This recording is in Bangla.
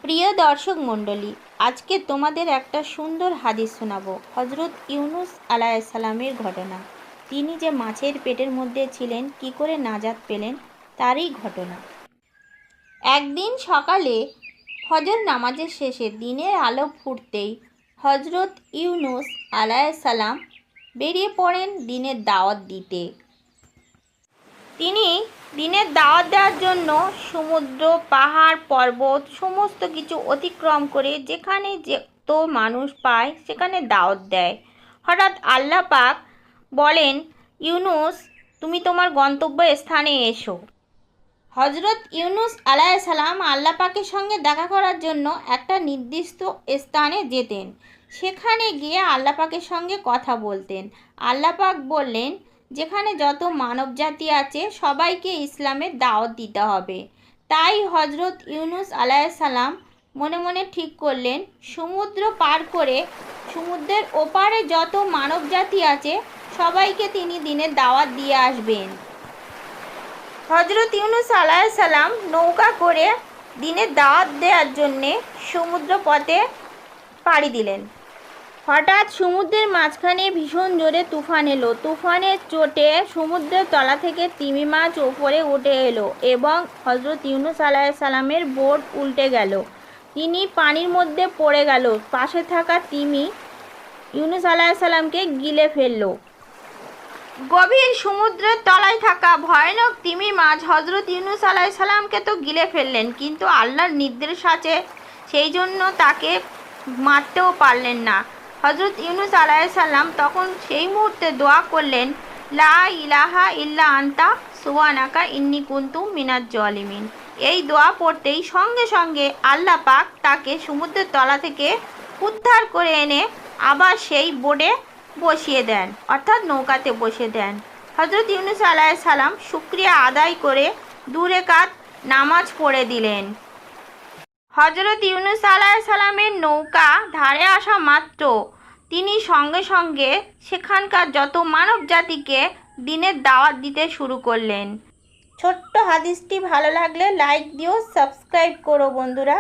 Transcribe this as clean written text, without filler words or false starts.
প্রিয় দর্শক মণ্ডলী, আজকে তোমাদের একটা সুন্দর হাদিস শোনাবো। হজরত ইউনুস আলাইহিসসালামের ঘটনা। তিনি যে মাছের পেটের মধ্যে ছিলেন, কি করে নাজাত পেলেন তারই ঘটনা। একদিন সকালে ফজর নামাজের শেষে দিনের আলো ফুটতেই হজরত ইউনুস আলাইহিসসালাম বেরিয়ে পড়েন দিনের দাওয়াত দিতে। তিনি দিনের দাওয়াত দেওয়ার জন্য সমুদ্র, পাহাড়, পর্বত সমস্ত কিছু অতিক্রম করে যেখানে যত মানুষ পায় সেখানে দাওয়াত দেয়। হঠাৎ আল্লাহ পাক বলেন, ইউনুস, তুমি তোমার গন্তব্য স্থানে এসো। হজরত ইউনুস আলাইহিসসালাম আল্লাহ পাকের সঙ্গে দেখা করার জন্য একটা নির্দিষ্ট স্থানে যেতেন। সেখানে গিয়ে আল্লাহ পাকের সঙ্গে কথা বলতেন। আল্লাহ পাক বললেন, যেখানে যত মানব জাতি আছে সবাইকে ইসলামের দাওয়াত দিতে হবে। তাই হজরত ইউনুস আলাইহিসসালাম মনে মনে ঠিক করলেন, সমুদ্র পার করে সমুদ্রের ওপারে যত মানব জাতি আছে সবাইকে তিনি দিনের দাওয়াত দিয়ে আসবেন। হজরত ইউনুস আলাইহিসসালাম নৌকা করে দিনের দাওয়াত দেওয়ার জন্যে সমুদ্র পথে পাড়ি দিলেন। হঠাৎ সমুদ্রের মাঝখানে ভীষণ জোরে তুফান এলো। তুফানের চোটে সমুদ্রের তলা থেকে তিমি মাছ ওপরে উঠে এলো এবং হজরত ইউনুস আলাইহিসসালামের বোট উল্টে গেল। তিনি পানির মধ্যে পড়ে গেল। পাশে থাকা তিমি ইউনুস আলাইহিসসালামকে গিলে ফেলল। গভীর সমুদ্রের তলায় থাকা ভয়ানক তিমি মাছ হজরত ইউনুস আলাইহিসসালামকে তো গিলে ফেললেন, কিন্তু আল্লাহর নির্দেশ আছে, সেই জন্য তাকে মারতেও পারলেন না। হজরত ইউনুস আলাইহিসসালাম তখন সেই মুহূর্তে দোয়া করলেন, লা ইলাহা ইল্লা আনতা সুবহানাকা ইন্নী কুনতু মিনাজ জালিমিন। এই দোয়া পড়তেই সঙ্গে সঙ্গে আল্লাহ পাক তাকে সমুদ্রের তলা থেকে উদ্ধার করে এনে আবার সেই বোটে বসিয়ে দেন, অর্থাৎ নৌকাতে বসিয়ে দেন। হজরত ইউনুস আলাইহিসসালাম শুকরিয়া আদায় করে 2 রাকাত নামাজ পড়ে দিলেন। হজরত ইউনুস আলাইহিসসালামের নৌকা ধারে আসা মাত্র তিনি সঙ্গে সঙ্গে সেখানকার যত মানব জাতিকে দিনের দাওয়াত দিতে শুরু করলেন। ছোট্ট হাদিসটি ভালো লাগলে লাইক দিও, সাবস্ক্রাইব করো বন্ধুরা।